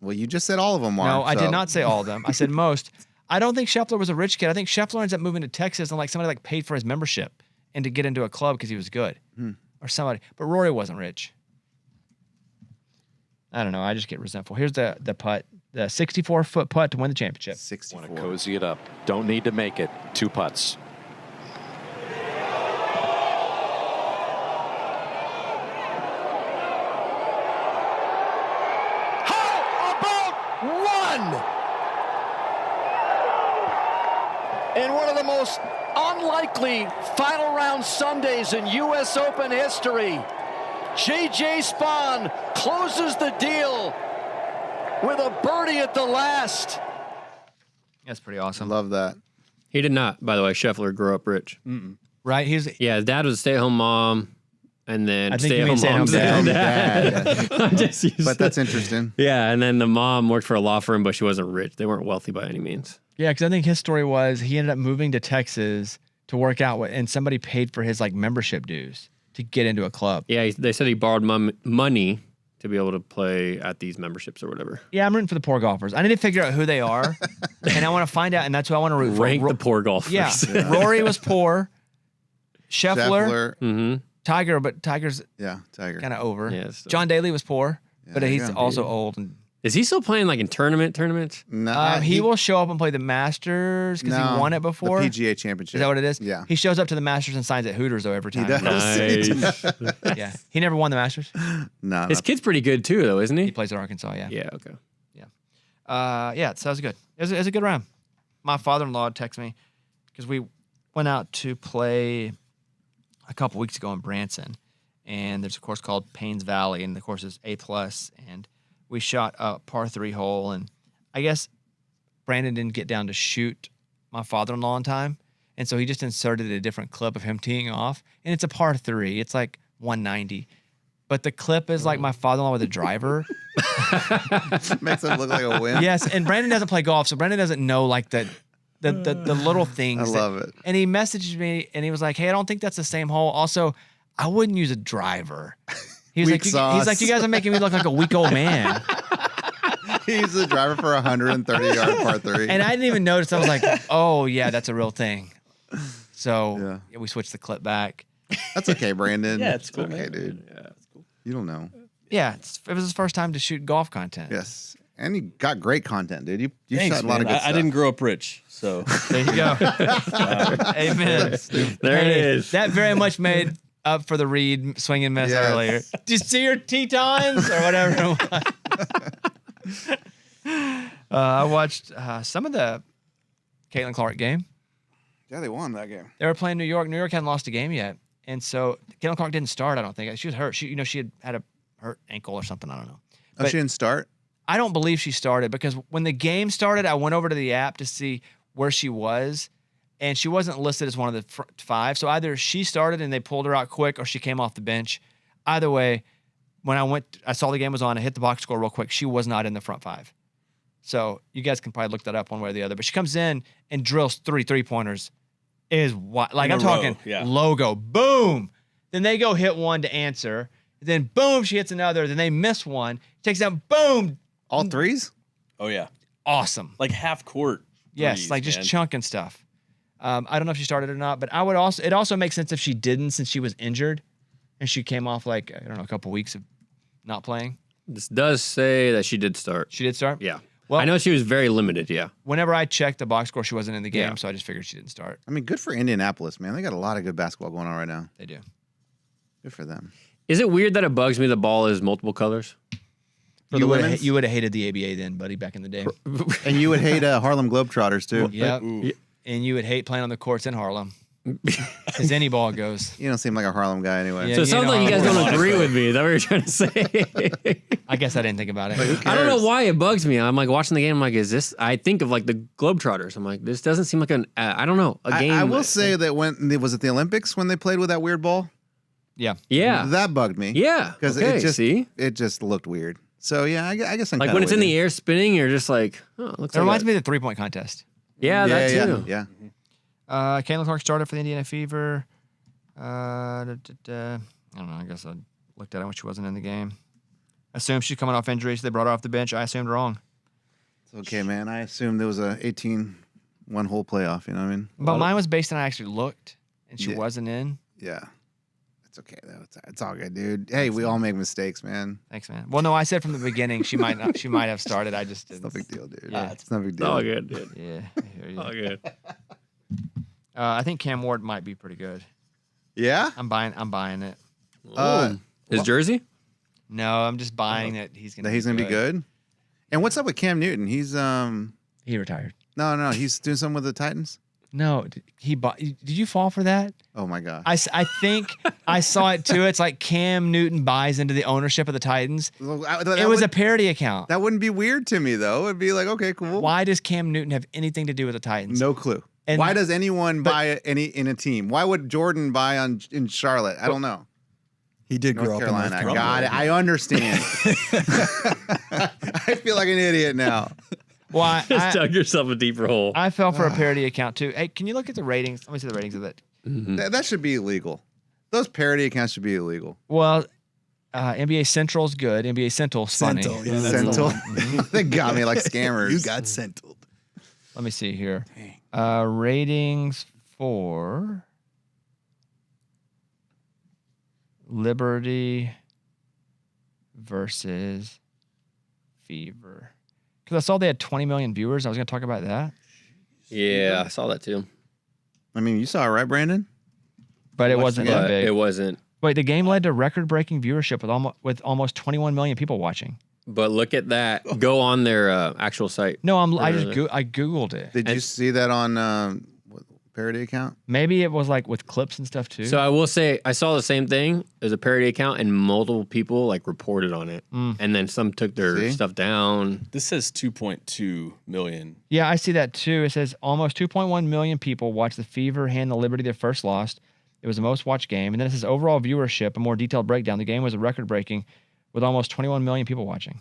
Well, you just said all of them are. No, I so- did not say all of them. I said most. I don't think Scheffler was a rich kid. I think Scheffler ends up moving to Texas and like somebody like paid for his membership and to get into a club because he was good. Or somebody. But Rory wasn't rich. I don't know. I just get resentful. Here's the putt. The 64-foot putt to win the championship. 64. Want to cozy it up. Don't need to make it. 2 putts. How about one? In one of the most unlikely final round Sundays in U.S. Open history, J.J. Spawn closes the deal with a birdie at the last. That's pretty I awesome. love that. He did not, by the way. Scheffler grew up rich. Right? Yeah, his dad was a stay-at-home mom, and then I think you stay-at-home mean stay-at-home mom. dad. I'm just used But to- that's interesting. Yeah, and then the mom worked for a law firm, but she wasn't rich. They weren't wealthy by any means. Yeah, because I think his story was he ended up moving to Texas to work out, and somebody paid for his like membership dues to get into a club. Yeah, they said he borrowed money to be able to play at these memberships or whatever. Yeah, I'm rooting for the poor golfers. I need to figure out who they are, and I want to find out, and that's who I want to root for. Rank the poor golfers. Yeah, Rory was poor. Scheffler, Mm-hmm. Tiger, but Tiger's Yeah, Tiger. kind of over. Yeah, still. John Daly was poor, but there you he's go. also old. And Is he still playing like in tournaments? No, he will show up and play the Masters because he won it before. The PGA Championship. Is that what it is? Yeah. He shows up to the Masters and signs at Hooters though every time. does. Nice. Yeah, he never won the Masters. No, His kid's pretty good too, though, isn't He he? plays at Arkansas. Yeah. Yeah. Okay. Yeah, so that was good. It was a good round. My father-in-law texted me because we went out to play a couple weeks ago in Branson, and there's a course called Paynes Valley, and the course is A+, and we shot a par 3 hole, and I guess Brandon didn't get down to shoot my father-in-law in time, and so he just inserted a different clip of him teeing off, and it's a par 3. It's like 190. But the clip is like my father-in-law with a driver. makes it look like a win. Yes, and Brandon doesn't play golf, so Brandon doesn't know like the little things. I love it. And he messaged me, and he was like, "Hey, I don't think that's the same hole. Also, I wouldn't use a driver." He was Weak like, sauce. "He's like, you guys are making me look like a weak old man." He's the driver for a 130-yard par 3. And I didn't even notice. I was like, "Oh yeah, that's a real thing." So Yeah. we switched the clip back. That's okay, Brandon. Yeah, it's cool, okay, man. dude. Yeah, it's cool. You don't know. Yeah, it was his first time to shoot golf content. Yes. And you got great content, dude. You Thanks, shot a lot of man. good stuff. I didn't grow up rich, so There you go. Amen. There it is. That very much made up for the Reid swing and miss Yes. earlier. Did you see your Tetons or whatever it was? I watched some of the Caitlin Clark game. Yeah, they won that game. They were playing New York. New York hadn't lost a game yet, and so Caitlin Clark didn't start. I don't think she was hurt. She had a hurt ankle or something. I don't know. Oh, But she didn't start? I don't believe she started because when the game started, I went over to the app to see where she was, and she wasn't listed as one of the 5. So either she started and they pulled her out quick, or she came off the bench. Either way, when I saw the game was on. I hit the box score real quick. She was not in the front 5. So you guys can probably look that up one way or the other. But she comes in and drills 3 3-pointers. Is what like In I'm a row, talking yeah. logo, boom. Then they go hit one to answer. Then boom, she hits another. Then they miss one. Takes down, boom, All threes? oh yeah, awesome. like half court. Yes, threes, like just man. chunking stuff. I don't know if she started or not, but it also makes sense if she didn't, since she was injured and she came off like, I don't know, a couple weeks of not playing. This does say that she did start. She did start? Yeah. Well- I know she was very limited. Yeah. Whenever I checked the box score, she wasn't in the game, Yeah. so I just figured she didn't start. I mean, good for Indianapolis, man. They got a lot of good basketball going on right now. They do. Good for them. Is it weird that it bugs me the ball is multiple colors? For the women's? You would have hated the ABA then, buddy, back in the day. And you would hate Harlem Globetrotters, too. Yep. Ooh. And you would hate playing on the courts in Harlem. Because any ball goes. You don't seem like a Harlem guy anyway. Yeah, So it you sounds know, like you guys I'm don't a agree with me. Is that what you're trying to say? I guess I didn't think about it. I don't know why it bugs me. I'm like watching the game. I'm like, is this? I think of like the Globetrotters. I'm like, this doesn't seem like an. I don't know, a game. I will say that was it the Olympics when they played with that weird ball? Yeah. Yeah. That bugged me. Yeah. Because Okay, it just looked weird. So yeah, I guess I'm like kinda when it's in with the you. air spinning, you're just like, oh, it looks It like reminds a- me of the 3-point contest. Yeah, that too. Yeah. Caitlin Clark started for the Indiana Fever. I don't know. I guess I looked at it when she wasn't in the game. Assumed she's coming off injury, so they brought her off the bench. I assumed wrong. It's okay, man. I assumed there was a 18 one-hole playoff. You know what I mean? But mine was based on I actually looked, and she Yeah. wasn't in. Yeah. It's okay though. It's all good, dude. Hey, we all make mistakes, man. Thanks, man. Well, no, I said from the beginning she might not. She might have started. I just It's didn't. no big deal, dude. Yeah. It's no big It's deal. all good, dude. Yeah, I hear you. All good. I think Cam Ward might be pretty good. Yeah. I'm buying it. His jersey? No, I'm just buying that he's gonna. That he's gonna be good. And what's up with Cam Newton? He's He retired. no, he's doing something with the Titans. No, he bought. Did you fall for that? Oh my god. I think I saw it too. It's like Cam Newton buys into the ownership of the Titans. It was a parody account. That wouldn't be weird to me though. It'd be like, okay, cool. Why does Cam Newton have anything to do with the Titans? No clue. And Why does anyone buy any in a team? Why would Jordan buy in Charlotte? I don't know. He did North grow up in Carolina. North I Carolina. got it. I understand. I feel like an idiot now. Well, Just dug yourself a deeper hole. I fell for a parody account too. Hey, can you look at the ratings? Let me see the ratings of it. That should be illegal. Those parody accounts should be illegal. Well, NBA Central's good. NBA Central's funny. Sentinel, yeah, that's the Sentinel. one. They got me like scammers. You got sentineled. Let me see here. Ratings for Liberty versus Fever. Because I saw they had 20 million viewers. I was going to talk about that. Yeah, I saw that too. I mean, you saw it, right, Brandon? But it wasn't that But big. it wasn't. Wait, the game led to record-breaking viewership with almost 21 million people watching. But look at that. Go on their actual site. No, I Really? googled it. Did you see that on parody account? Maybe it was like with clips and stuff too. So I will say I saw the same thing. There's a parody account and multiple people like reported on it. And then some took their See? stuff down. This says 2.2 million. Yeah, I see that too. It says almost 2.1 million people watched the Fever hand the Liberty their first loss. It was the most watched game. And then it says overall viewership, a more detailed breakdown. The game was a record breaking with almost 21 million people watching.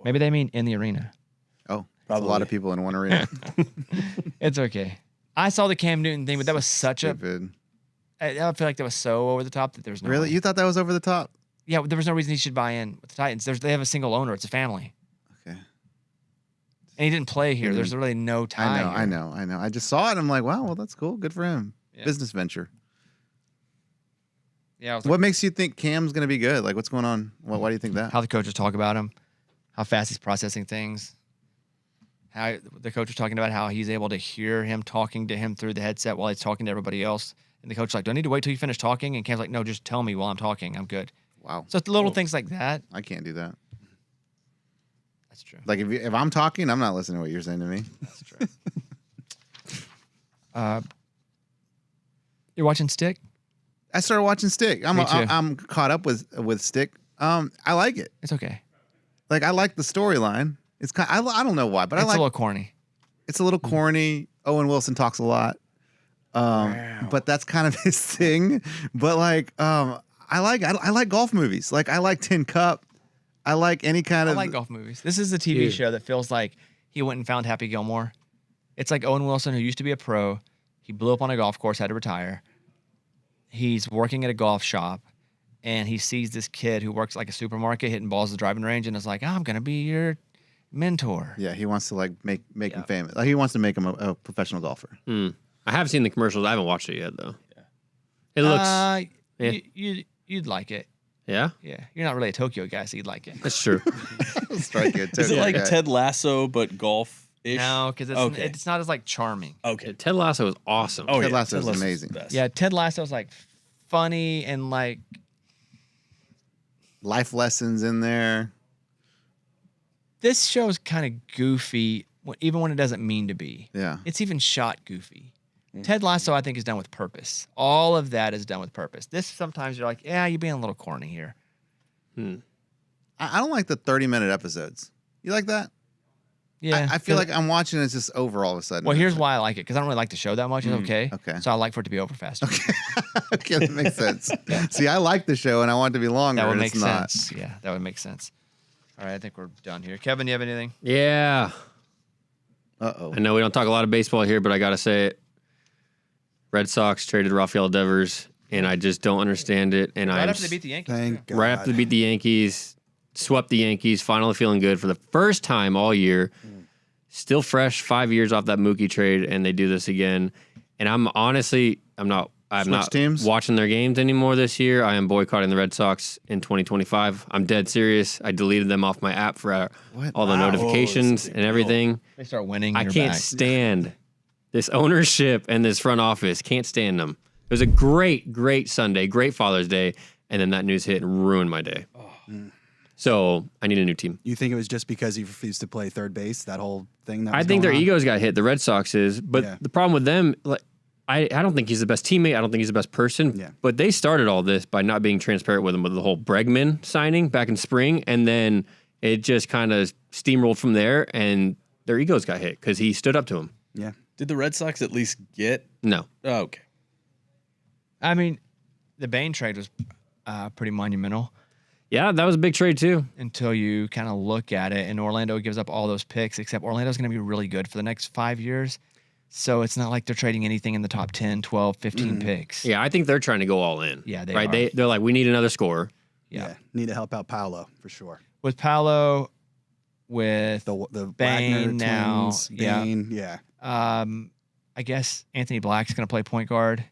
Maybe they mean in the arena. Oh, probably a lot of people in one arena. It's okay. I saw the Cam Newton thing, but that was such Stupid. I feel like that was so over the top that there's no Really? You thought that was over the top? Yeah, there was no reason he should buy in with the Titans. They have a single owner. It's a family. Okay. And he didn't play here. There's really no tie. I know. I just saw it. And I'm like, wow, well, that's cool. Good for him. Yeah. Business venture. Yeah. I was What makes you think Cam's going to be good? Like, what's going on? Why do you think that? how the coaches talk about him, how fast he's processing things. How the coach was talking about how he's able to hear him talking to him through the headset while he's talking to everybody else. And the coach's like, do I need to wait till you finish talking? And Cam's like, no, just tell me while I'm talking. I'm good. Wow. So it's little things like that. I can't do that. That's true. Like, if I'm talking, I'm not listening to what you're saying to me. That's true. You're watching Stick? I started watching Stick. Me too. I'm caught up with Stick. I like it. It's okay. Like, I like the storyline. It's kind. I don't know why, but It's I like. a little corny. It's a little corny. Owen Wilson talks a lot, but that's kind of his thing. But like, I like golf movies. Like, I like Tin Cup. I like any kind I of. like golf movies. This is a TV show that feels like he went and found Happy Gilmore. It's like Owen Wilson, who used to be a pro. He blew up on a golf course, had to retire. He's working at a golf shop, and he sees this kid who works like a supermarket hitting balls at the driving range, and is like, I'm going to be your mentor. Yeah, he wants to like make him famous. Like, he wants to make him a professional golfer. I have seen the commercials. I haven't watched it yet though. It looks. Yeah. You'd like it. Yeah, Yeah. You're not really a Tokyo guy, so you'd like it. that's true. Strike it. Is it like Okay. Ted Lasso but golf-ish? No, because it's not as like charming. Okay. Ted Lasso is awesome. Oh, Ted yeah. Lasso is Lasso's amazing. the best. Yeah, Ted Lasso's like funny and like Life lessons in there. this show's kind of goofy, even when it doesn't mean to be. Yeah. It's even shot goofy. Ted Lasso, I think, is done with purpose. All of that is done with purpose. This sometimes you're like, yeah, you're being a little corny here. I don't like the 30-minute episodes. You like that? Yeah, I feel like I'm watching it, it's just over all of a sudden. Well, here's why I like it, because I don't really like the show that much. It's okay. okay. So I like for it to be over faster. Okay, that makes sense. See, I like the show and I want it to be longer. That would and make it's not. sense. Yeah, that would make sense. All right, I think we're done here. Kevin, you have anything? Yeah. Uh-oh. I know we don't talk a lot of baseball here, but I gotta say it. Red Sox traded Rafael Devers, and I just don't understand it. And Right I'm after they beat the Yankees. Thank God. right after they beat the Yankees, swept the Yankees, finally feeling good for the first time all year. Still fresh, 5 years off that Mookie trade, and they do this again. And I'm not Switch teams? watching their games anymore this year. I am boycotting the Red Sox in 2025. I'm dead serious. I deleted them off my app for all the notifications and everything. They start winning. I you're can't back. stand this ownership and this front office. Can't stand them. It was a great Sunday, great Father's Day, and then that news hit and ruined my day. So I need a new team. You think it was just because he refused to play third base? That whole thing. That I was think their going on? egos got hit. The Red Sox is, but Yeah. the problem with them, like, I don't think he's the best teammate. I don't think he's the best person. Yeah. But they started all this by not being transparent with him with the whole Bregman signing back in spring, and then it just kind of steamrolled from there, and their egos got hit because he stood up to him. Yeah. Did the Red Sox at least get? No. Oh, okay. I mean, the Bain trade was pretty monumental Yeah, that was a big trade too. until you kind of look at it. And Orlando gives up all those picks, except Orlando's going to be really good for the next 5 years. So it's not like they're trading anything in the top 10, 12, 15 picks. Yeah, I think they're trying to go all in. Yeah, they right. are. They're like, we need another scorer. Yeah. Need to help out Paolo for sure. With Paolo, with The Bain Wagner now, twins, Bain, yeah. I guess Anthony Black's going to play point guard.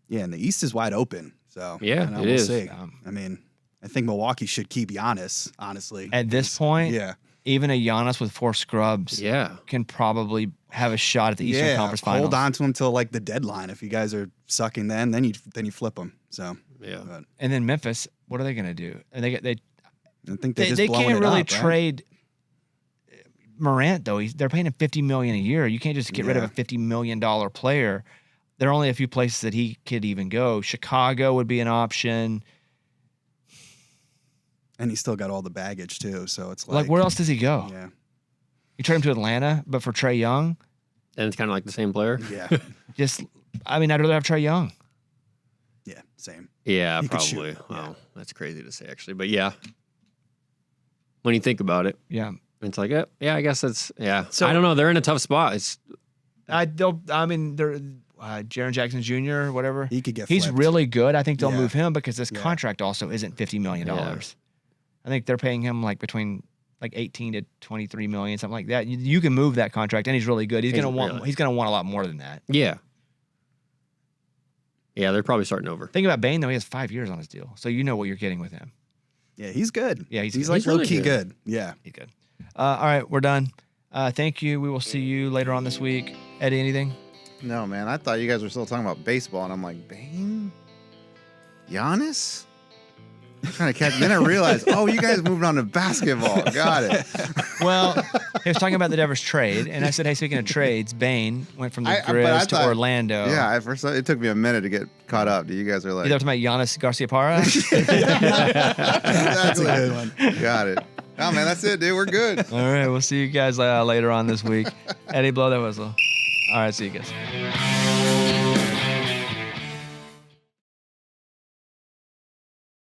Yeah, and the East is wide open. So Yeah, you know, it we'll is. see. I mean, I think Milwaukee should keep Giannis, honestly. At this point, Yeah. even a Giannis with 4 scrubs Yeah. can probably have a shot at the Eastern Conference Finals. Hold on to him till like the deadline. If you guys are sucking then you flip them. So Yeah. but And then Memphis, what are they going to do? And they I think they're just they blowing can't it really up, right? trade Morant though. They're paying him $50 million a year. You can't just get rid of a Yeah. $50 million player. There are only a few places that he could even go. Chicago would be an option. And he's still got all the baggage too. So it's Like where else does he go? Yeah. You trade him to Atlanta, but for Trae Young, And it's kind of like the same player. Yeah. I'd rather have Trae Young. Yeah. Same. Yeah, He could probably. shoot, Wow, that's crazy to say, actually. But yeah, when you think about it, Yeah. it's like, yeah, I guess that's, yeah. So- I don't know. They're in a tough spot. It's They're Jaren Jackson Jr. or whatever. He could get He's flipped. really good. I think they'll Yeah. move him because this Yeah. contract also isn't $50 million. Yeah. I think they're paying him like between like 18 to 23 million, something like that. You can move that contract, and he's really good. He's Is gonna it want really? he's gonna want a lot more than that. yeah. Yeah, they're probably starting over. Think about Bain though; he has 5 years on his deal, so you know what you're getting with him. Yeah, he's good. Yeah, he's he's good. like He's really low key good. good. Yeah. He's good. All right, we're done. Thank you. We will see you later on this week. Eddie, anything? No, man. I thought you guys were still talking about baseball, and I'm like, Bane? Giannis? I'm trying to catch. Then I realized, oh, you guys moved on to basketball. Got it. Well, he was talking about the Devers trade, and I said, hey, speaking of trades, Bain went from the but I Grizz to thought- Orlando. Yeah, at first it took me a minute to get caught up. You guys are like, You know, talking about Giannis Garcia-Parra? That's a good one. got it. Oh man, that's it, dude. We're good. All right, we'll see you guys later on this week. Eddie, blow that whistle. All right, see you guys.